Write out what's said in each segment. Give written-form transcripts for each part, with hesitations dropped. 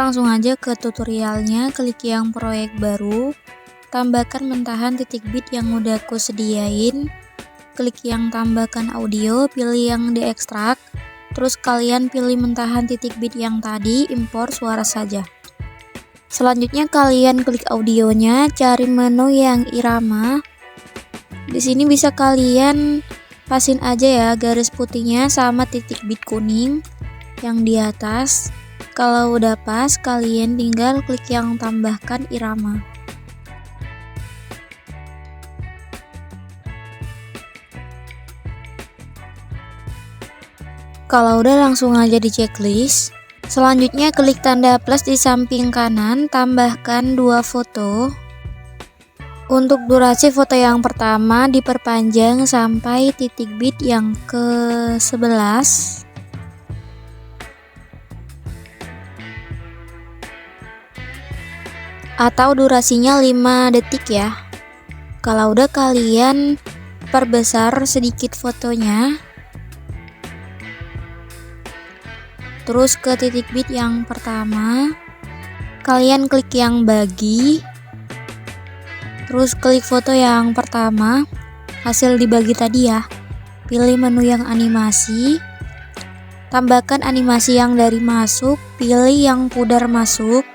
langsung aja ke tutorialnya. Klik yang proyek baru, tambahkan mentahan titik bit yang udah aku sediain. Klik yang tambahkan audio, pilih yang diekstrak. Terus kalian pilih mentahan titik bit yang tadi, impor suara saja. Selanjutnya kalian klik audionya, cari menu yang irama. Di sini bisa kalian pasin aja ya garis putihnya sama titik bit kuning yang di atas. Kalau udah pas, kalian tinggal klik yang tambahkan irama. Kalau udah, langsung aja di checklist. Selanjutnya klik tanda plus di samping kanan, tambahkan 2 foto. Untuk durasi foto yang pertama diperpanjang sampai titik bit yang ke-11. Atau durasinya 5 detik ya. Kalau udah, kalian perbesar sedikit fotonya. Terus ke titik bit yang pertama, kalian klik yang bagi. Terus klik foto yang pertama, hasil dibagi tadi ya. Pilih menu yang animasi. Tambahkan animasi yang dari masuk, pilih yang pudar masuk.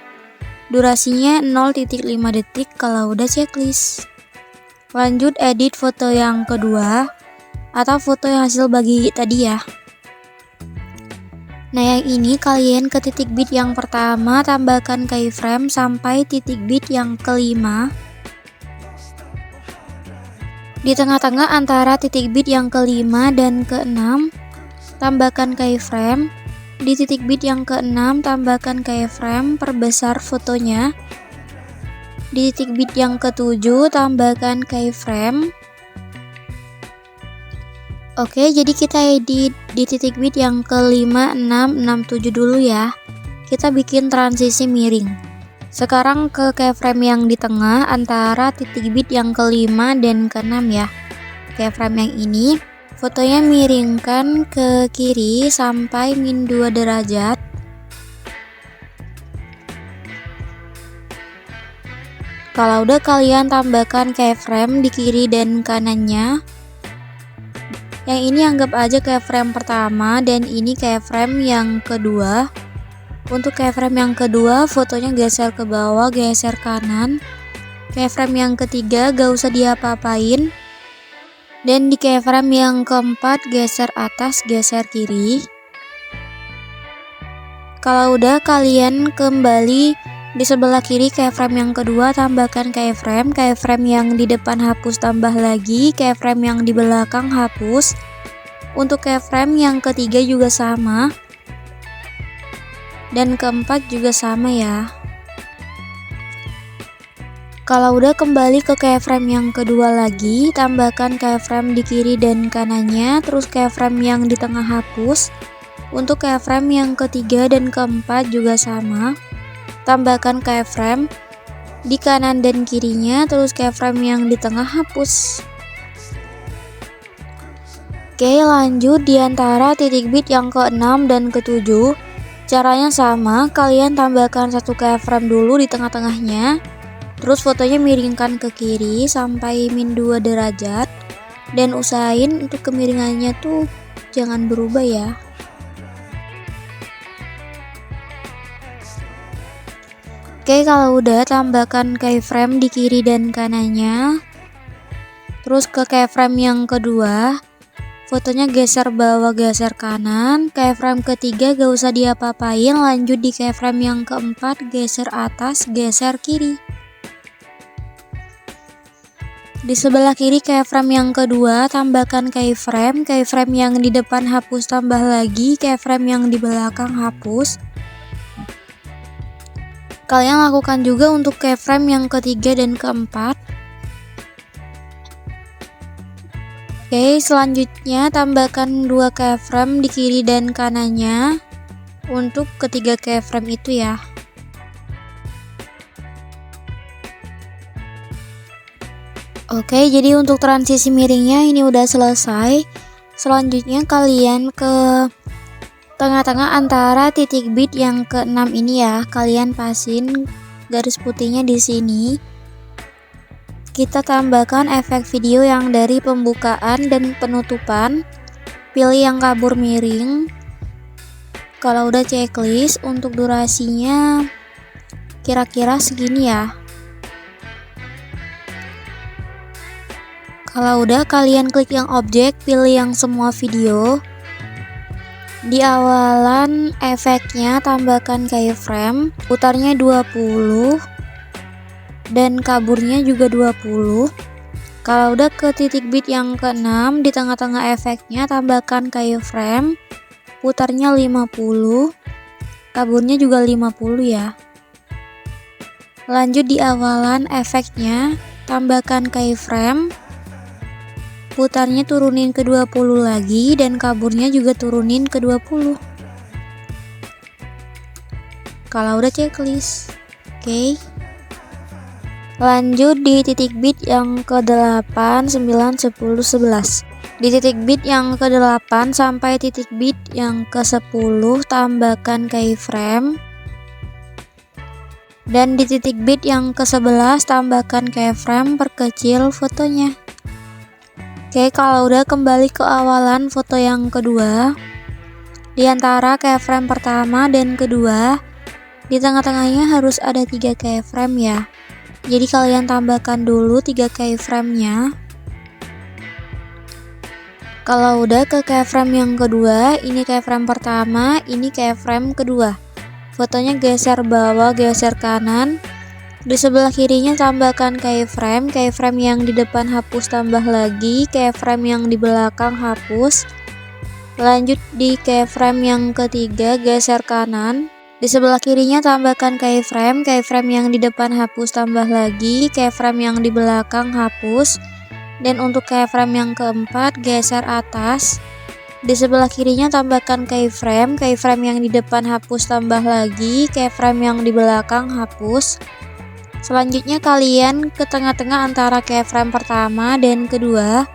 Durasinya 0,5 detik kalau udah checklist. Lanjut edit foto yang kedua atau foto yang hasil bagi tadi ya. Nah, yang ini kalian ke titik bit yang pertama, tambahkan keyframe sampai titik bit yang kelima. Di tengah-tengah antara titik bit yang kelima dan keenam, tambahkan keyframe. Di titik bit yang ke-6 tambahkan keyframe, perbesar fotonya. Di titik bit yang ke-7 tambahkan keyframe. Oke, jadi kita edit di titik bit yang ke-5, 6, 6, 7 dulu ya. Kita bikin transisi miring. Sekarang ke keyframe yang di tengah antara titik bit yang ke-5 dan ke-6 ya. Keyframe yang ini fotonya miringkan ke kiri sampai -2 derajat. Kalau udah, kalian tambahkan keyframe di kiri dan kanannya. Yang ini anggap aja keyframe pertama dan ini keyframe yang kedua. Untuk keyframe yang kedua, fotonya geser ke bawah, geser kanan. Keyframe yang ketiga gak usah diapa-apain. Dan di keyframe yang keempat, geser atas, geser kiri. Kalau udah, kalian kembali di sebelah kiri keyframe yang kedua, tambahkan keyframe. Keyframe yang di depan hapus, tambah lagi. Keyframe yang di belakang hapus. Untuk keyframe yang ketiga juga sama. Dan keempat juga sama ya. Kalau udah, kembali ke keyframe yang kedua lagi, tambahkan keyframe di kiri dan kanannya, terus keyframe yang di tengah hapus. Untuk keyframe yang ketiga dan keempat juga sama, tambahkan keyframe di kanan dan kirinya, terus keyframe yang di tengah hapus. Oke, lanjut di antara titik bit yang ke-6 dan ke-7, caranya sama, kalian tambahkan 1 keyframe dulu di tengah-tengahnya. Terus fotonya miringkan ke kiri sampai -2 derajat. Dan usahain untuk kemiringannya tuh jangan berubah ya. Oke, kalau udah, tambahkan keyframe di kiri dan kanannya. Terus ke keyframe yang kedua, fotonya geser bawah, geser kanan. Keyframe ketiga gak usah diapa-apain. Lanjut di keyframe yang keempat, geser atas, geser kiri. Di sebelah kiri keyframe yang kedua, tambahkan keyframe. Keyframe yang di depan hapus, tambah lagi. Keyframe yang di belakang hapus. Kalian lakukan juga untuk keyframe yang ketiga dan keempat. Oke, selanjutnya tambahkan 2 keyframe di kiri dan kanannya untuk ketiga keyframe itu ya. Oke, jadi untuk transisi miringnya ini udah selesai. Selanjutnya kalian ke Tengah-tengah antara titik bit yang ke-6 ini ya, kalian pasin garis putihnya di sini. Kita tambahkan efek video yang dari pembukaan dan penutupan. Pilih yang kabur miring. Kalau udah checklist, untuk durasinya kira-kira segini ya. Kalau udah, kalian klik yang objek, pilih yang semua video. Di awalan efeknya tambahkan keyframe, putarnya 20 dan kaburnya juga 20. Kalau udah ke titik bit yang ke-6, di tengah-tengah efeknya tambahkan keyframe, putarnya 50, kaburnya juga 50 ya. Lanjut di awalan efeknya, tambahkan keyframe, putarnya turunin ke 20 lagi dan kaburnya juga turunin ke 20. Kalau udah checklist. Oke. Lanjut di titik bit yang ke-8, 9, 10, 11. Di titik bit yang ke-8 sampai titik bit yang ke-10 tambahkan keyframe. Dan di titik bit yang ke-11 tambahkan keyframe, perkecil fotonya. Oke, kalau udah, kembali ke awalan foto yang kedua. Di antara keyframe pertama dan kedua, di tengah-tengahnya harus ada 3 keyframe ya. Jadi kalian tambahkan dulu 3 keyframe-nya. Kalau udah, ke keyframe yang kedua, ini keyframe pertama, ini keyframe kedua. Fotonya geser bawah, geser kanan. Di sebelah kirinya tambahkan keyframe, keyframe yang di depan hapus, tambah lagi, keyframe yang di belakang hapus. Lanjut di keyframe yang ketiga, geser kanan. Di sebelah kirinya tambahkan keyframe, keyframe yang di depan hapus, tambah lagi, keyframe yang di belakang hapus. Dan untuk keyframe yang keempat, geser atas. Di sebelah kirinya tambahkan keyframe, keyframe yang di depan hapus, tambah lagi, keyframe yang di belakang hapus. Selanjutnya kalian ke tengah-tengah antara keyframe pertama dan kedua,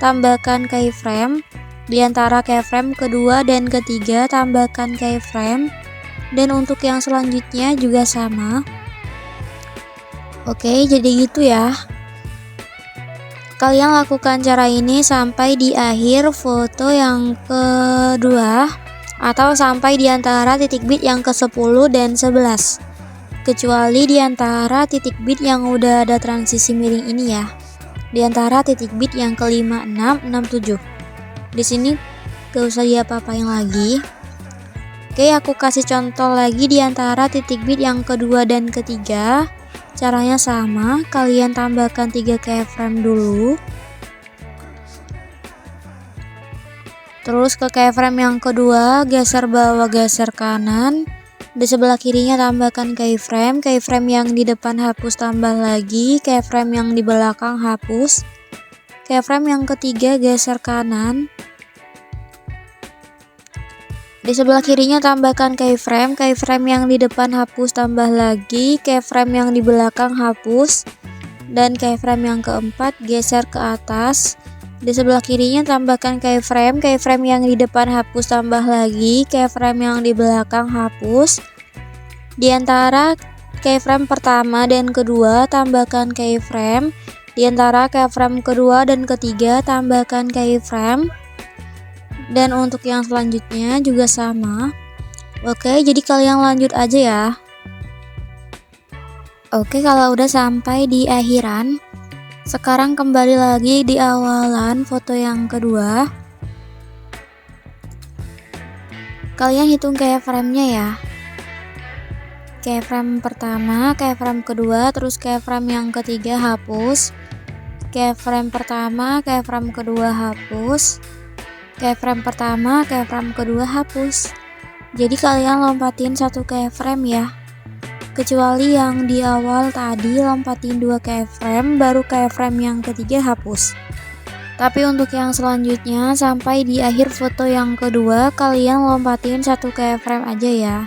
tambahkan keyframe. Di antara keyframe kedua dan ketiga tambahkan keyframe. Dan untuk yang selanjutnya juga sama. Oke, jadi gitu ya. Kalian lakukan cara ini sampai di akhir foto yang kedua, atau sampai di antara titik bit yang ke-10 dan 11. Kecuali di antara titik bit yang udah ada transisi miring ini ya. Di antara titik bit yang ke-5, 6, 6, 7. Di sini gak usah diapa-apain lagi. Oke, aku kasih contoh lagi di antara titik bit yang kedua dan ketiga. Caranya sama, kalian tambahkan 3 keyframe dulu. Terus ke keyframe yang kedua, geser bawah, geser kanan. Di sebelah kirinya tambahkan keyframe, keyframe yang di depan hapus, tambah lagi, keyframe yang di belakang hapus. Keyframe yang ketiga, geser kanan. Di sebelah kirinya tambahkan keyframe, keyframe yang di depan hapus, tambah lagi, keyframe yang di belakang hapus. Dan keyframe yang keempat, geser ke atas. Di sebelah kirinya tambahkan keyframe, keyframe yang di depan hapus, tambah lagi, keyframe yang di belakang hapus. Di antara keyframe pertama dan kedua tambahkan keyframe. Di antara keyframe kedua dan ketiga tambahkan keyframe. Dan untuk yang selanjutnya juga sama. Oke, jadi kalian lanjut aja ya. Oke, kalau udah sampai di akhiran, sekarang kembali lagi di awalan foto yang kedua. Kalian hitung keyframe-nya ya. Keyframe pertama, keyframe kedua, terus keyframe yang ketiga hapus. Keyframe pertama, keyframe kedua hapus. Keyframe pertama, keyframe kedua hapus. Jadi kalian lompatin 1 keyframe ya. Kecuali yang di awal tadi lompatin 2 keyframe, baru keyframe yang ketiga hapus. Tapi untuk yang selanjutnya sampai di akhir foto yang kedua, kalian lompatin 1 keyframe aja ya.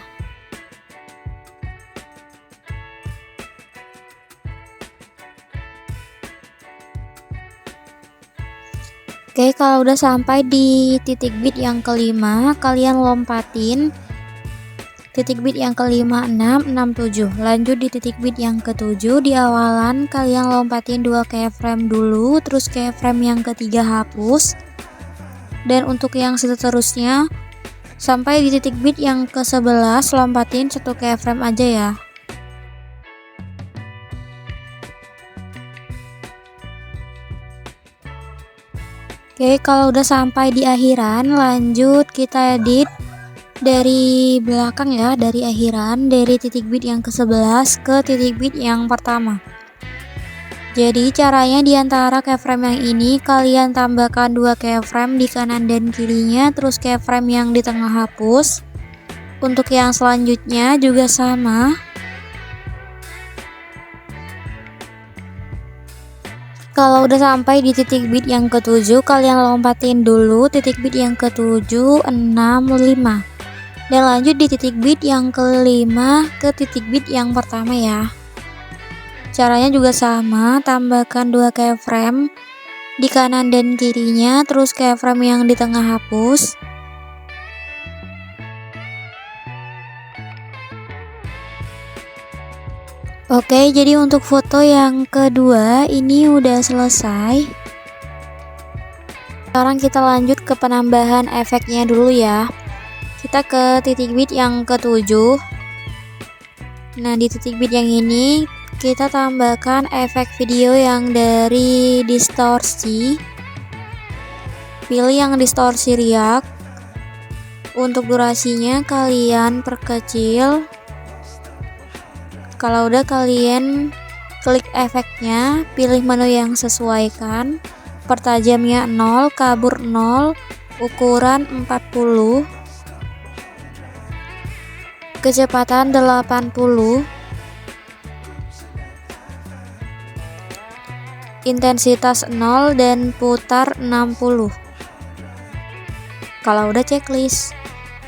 Oke, kalau udah sampai di titik bit yang kelima, kalian lompatin titik bit yang kelima 6, 6, 7. Lanjut di titik bit yang ketujuh, di awalan kalian lompatin 2 keyframe dulu, terus keyframe yang ketiga hapus. Dan untuk yang seterusnya sampai di titik bit yang ke-11 lompatin 1 keyframe aja ya. Oke, kalau udah sampai di akhiran, lanjut kita edit dari belakang ya, dari akhiran, dari titik bit yang ke-11 ke titik bit yang pertama. Jadi caranya di antara keyframe yang ini kalian tambahkan 2 keyframe di kanan dan kirinya, terus keyframe yang di tengah hapus. Untuk yang selanjutnya juga sama. Kalau udah sampai di titik bit yang ke-7, kalian lompatin dulu titik bit yang ke-7, 6, 5. Dan lanjut di titik bit yang ke-5 ke titik bit yang pertama ya. Caranya juga sama, tambahkan 2 keyframe di kanan dan kirinya, terus keyframe yang di tengah hapus. Oke, jadi untuk foto yang kedua ini udah selesai. Sekarang kita lanjut ke penambahan efeknya dulu ya. Kita ke titik bit yang ke-7. Nah, di titik bit yang ini kita tambahkan efek video yang dari distorsi. Pilih yang distorsi riak. Untuk durasinya kalian perkecil. Kalau udah kalian klik efeknya, pilih menu yang sesuaikan, pertajamnya 0, kabur 0, ukuran 40, kecepatan 80, intensitas 0 dan putar 60. Kalau udah checklist,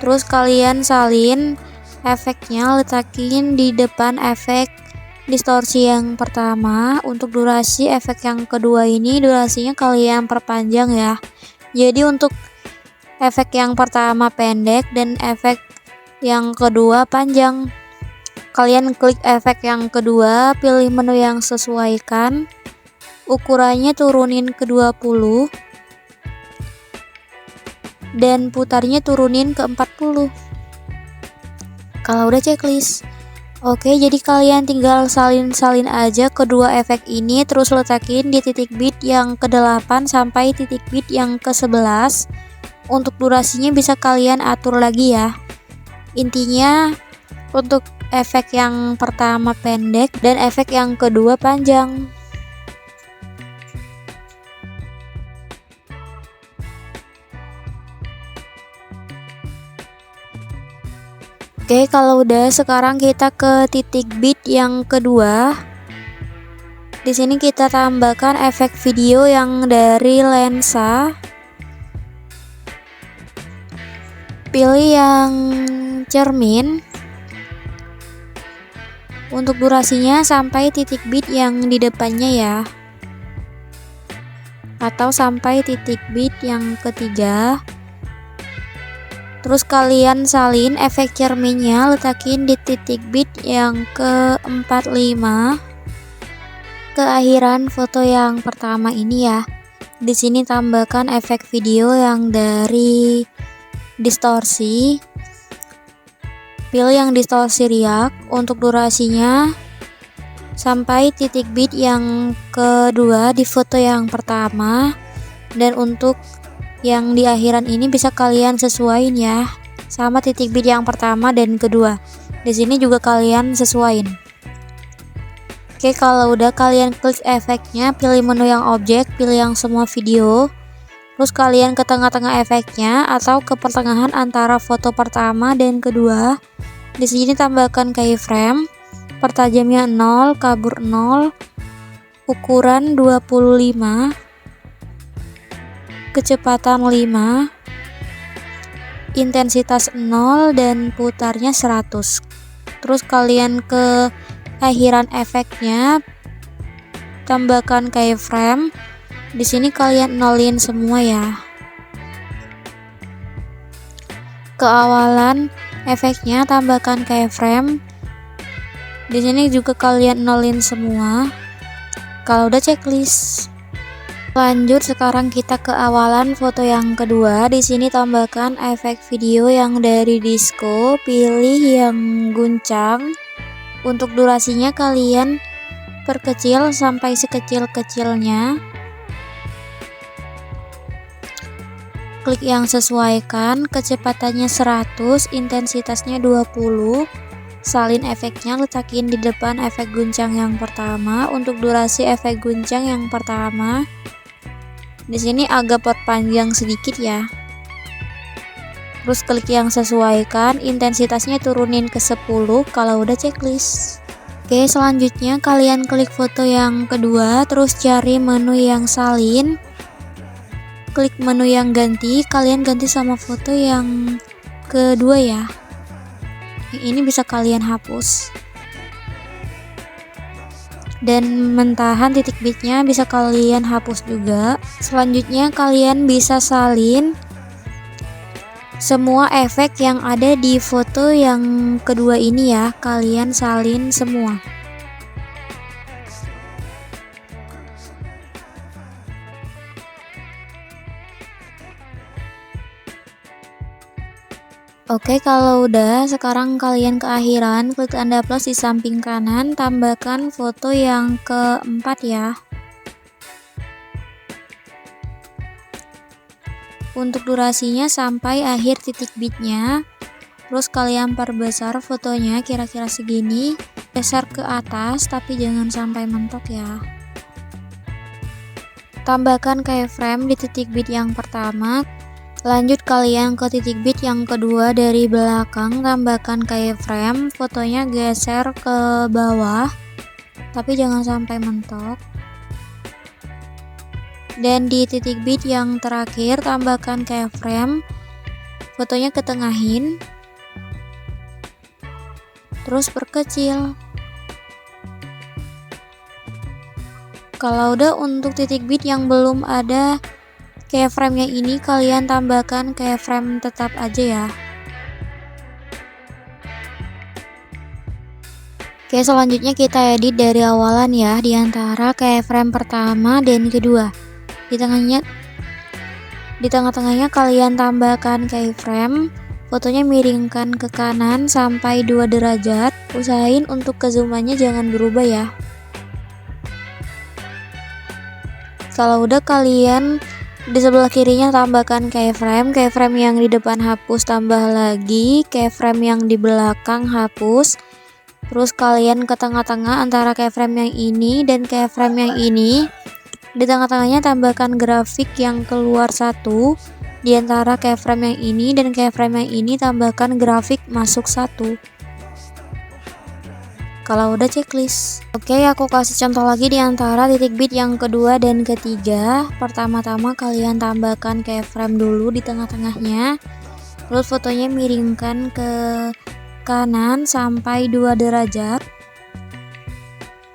terus kalian salin efeknya, letakin di depan efek distorsi yang pertama. Untuk durasi efek yang kedua ini durasinya kalian perpanjang ya. Jadi untuk efek yang pertama pendek dan efek yang kedua panjang. Kalian klik efek yang kedua, pilih menu yang sesuaikan, ukurannya turunin ke 20 dan putarnya turunin ke 40. Kalau udah checklist. Oke, jadi kalian tinggal salin aja kedua efek ini, terus letakin di titik bit yang ke-8 sampai titik bit yang ke-11. Untuk durasinya bisa kalian atur lagi ya. Intinya untuk efek yang pertama pendek dan efek yang kedua panjang. Oke, kalau udah, sekarang kita ke titik bit yang kedua. Di sini kita tambahkan efek video yang dari lensa. Pilih yang cermin. Untuk durasinya sampai titik bit yang di depannya ya. Atau sampai titik bit yang ketiga. Terus kalian salin efek cerminnya, letakin di titik bit yang ke-45 ke akhiran foto yang pertama ini ya. Di sini tambahkan efek video yang dari distorsi. Pilih yang distorsi riak. Untuk durasinya sampai titik bit yang kedua di foto yang pertama. Dan untuk yang di akhiran ini bisa kalian sesuaiin ya, sama titik bit yang pertama dan kedua. Di sini juga kalian sesuaiin. Oke, kalau udah kalian klik efeknya, pilih menu yang objek, pilih yang semua video. Terus kalian ke tengah-tengah efeknya atau ke pertengahan antara foto pertama dan kedua. Di sini tambahkan keyframe, pertajamnya 0, kabur 0, ukuran 25. Kecepatan 5, intensitas 0 dan putarnya 100. Terus kalian ke akhiran efeknya tambahkan keyframe Di sini kalian nolin semua ya. Keawalan efeknya tambahkan keyframe. Di sini juga kalian nolin semua. Kalau udah checklist. Lanjut, sekarang kita ke awalan foto yang kedua. Di sini tambahkan efek video yang dari disco, pilih yang guncang. Untuk durasinya kalian perkecil sampai sekecil-kecilnya. Klik yang sesuaikan, kecepatannya 100, intensitasnya 20. Salin efeknya, letakin di depan efek guncang yang pertama. Untuk durasi efek guncang yang pertama, di sini agak perpanjang sedikit ya. Terus klik yang sesuaikan, intensitasnya turunin ke 10 kalau udah checklist. Oke, selanjutnya kalian klik foto yang kedua, terus cari menu yang salin. Klik menu yang ganti, kalian ganti sama foto yang kedua ya. Yang ini bisa kalian hapus. Dan mentahan titik bitnya bisa kalian hapus juga. Selanjutnya kalian bisa salin semua efek yang ada di foto yang kedua ini ya. Kalian salin semua. Oke, kalau udah, sekarang kalian ke akhiran, klik tanda plus di samping kanan, tambahkan foto yang keempat ya. Untuk durasinya sampai akhir titik bitnya. Terus kalian perbesar fotonya kira-kira segini, geser ke atas tapi jangan sampai mentok ya. Tambahkan keyframe di titik bit yang pertama. Lanjut kalian ke titik bit yang kedua dari belakang, tambahkan keyframe, fotonya geser ke bawah tapi jangan sampai mentok. Dan di titik bit yang terakhir tambahkan keyframe, fotonya ketengahin, terus perkecil. Kalau udah, untuk titik bit yang belum ada keyframe-nya ini kalian tambahkan keyframe tetap aja ya. Oke, selanjutnya kita edit dari awalan ya, di antara keyframe pertama dan kedua. Di tengah-tengahnya kalian tambahkan keyframe, fotonya miringkan ke kanan sampai 2 derajat. Usahain untuk kezoomannya jangan berubah ya. Kalau udah, kalian di sebelah kirinya tambahkan keyframe yang di depan hapus, tambah lagi keyframe yang di belakang hapus. Terus kalian ke tengah-tengah antara keyframe yang ini dan keyframe yang ini. Di tengah-tengahnya tambahkan grafik yang keluar satu. Di antara keyframe yang ini dan keyframe yang ini tambahkan grafik masuk satu. Kalau udah, checklist. Oke, aku kasih contoh lagi di antara titik bit yang kedua dan ketiga. Pertama-tama kalian tambahkan keyframe dulu di tengah-tengahnya. Terus fotonya miringkan ke kanan sampai 2 derajat.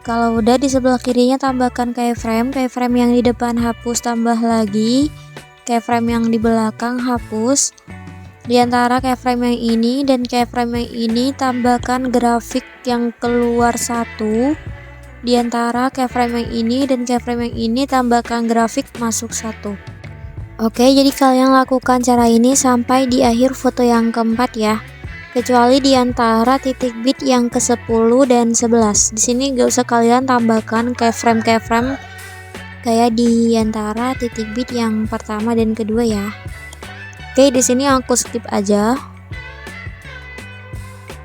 Kalau udah, di sebelah kirinya tambahkan keyframe yang di depan hapus, tambah lagi keyframe yang di belakang hapus. Di antara keyframe yang ini dan keyframe yang ini tambahkan grafik yang keluar satu. Di antara keyframe yang ini dan keyframe yang ini tambahkan grafik masuk satu. Oke, jadi kalian lakukan cara ini sampai di akhir foto yang keempat ya. Kecuali di antara titik bit yang ke-10 dan 11. Di sini gak usah kalian tambahkan keyframe kayak di antara titik bit yang pertama dan kedua ya. Oke, di sini aku skip aja.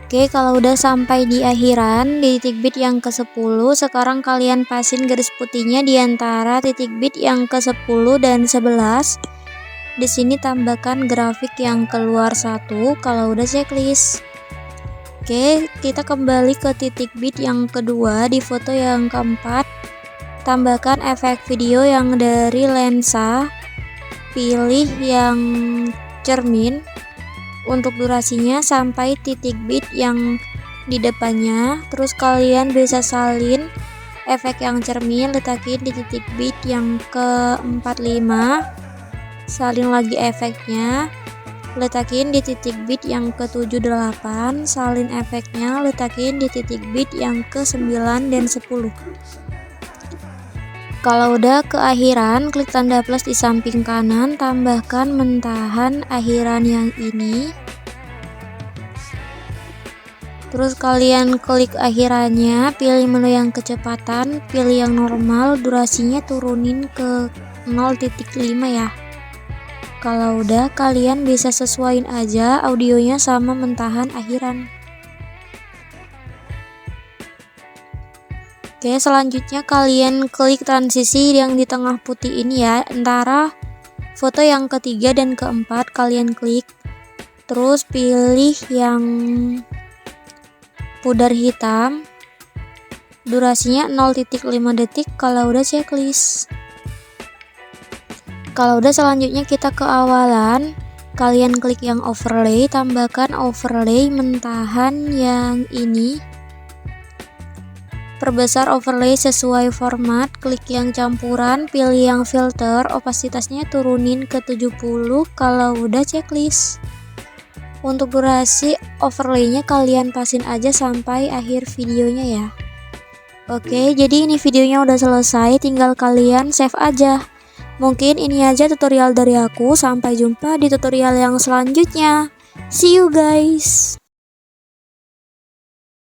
Oke, kalau udah sampai di akhiran di titik bit yang ke-10, sekarang kalian pasin garis putihnya di antara titik bit yang ke-10 dan 11. Di sini tambahkan grafik yang keluar satu kalau udah checklist. Oke, kita kembali ke titik bit yang kedua di foto yang keempat. Tambahkan efek video yang dari lensa. Pilih yang cermin. Untuk durasinya sampai titik bit yang di depannya. Terus kalian bisa salin efek yang cermin letakin di titik bit yang ke-45, salin lagi efeknya, letakin di titik bit yang ke-78, salin efeknya, letakin di titik bit yang ke-9 dan 10. Kalau udah keakhiran, klik tanda plus di samping kanan, tambahkan mentahan akhiran yang ini. Terus kalian klik akhirannya, pilih menu yang kecepatan, pilih yang normal, durasinya turunin ke 0.5 ya. Kalau udah, kalian bisa sesuaiin aja audionya sama mentahan akhiran. Oke, selanjutnya kalian klik transisi yang di tengah putih ini ya, antara foto yang ketiga dan keempat kalian klik. Terus pilih yang pudar hitam, durasinya 0.5 detik. Kalau udah checklist. Kalau udah, selanjutnya kita ke awalan, kalian klik yang overlay, tambahkan overlay mentahan yang ini. Perbesar overlay sesuai format, klik yang campuran, pilih yang filter, opasitasnya turunin ke 70. Kalau udah checklist. Untuk durasi overlaynya kalian pasin aja sampai akhir videonya ya. Oke, jadi ini videonya udah selesai, tinggal kalian save aja. Mungkin ini aja tutorial dari aku, sampai jumpa di tutorial yang selanjutnya. See you guys.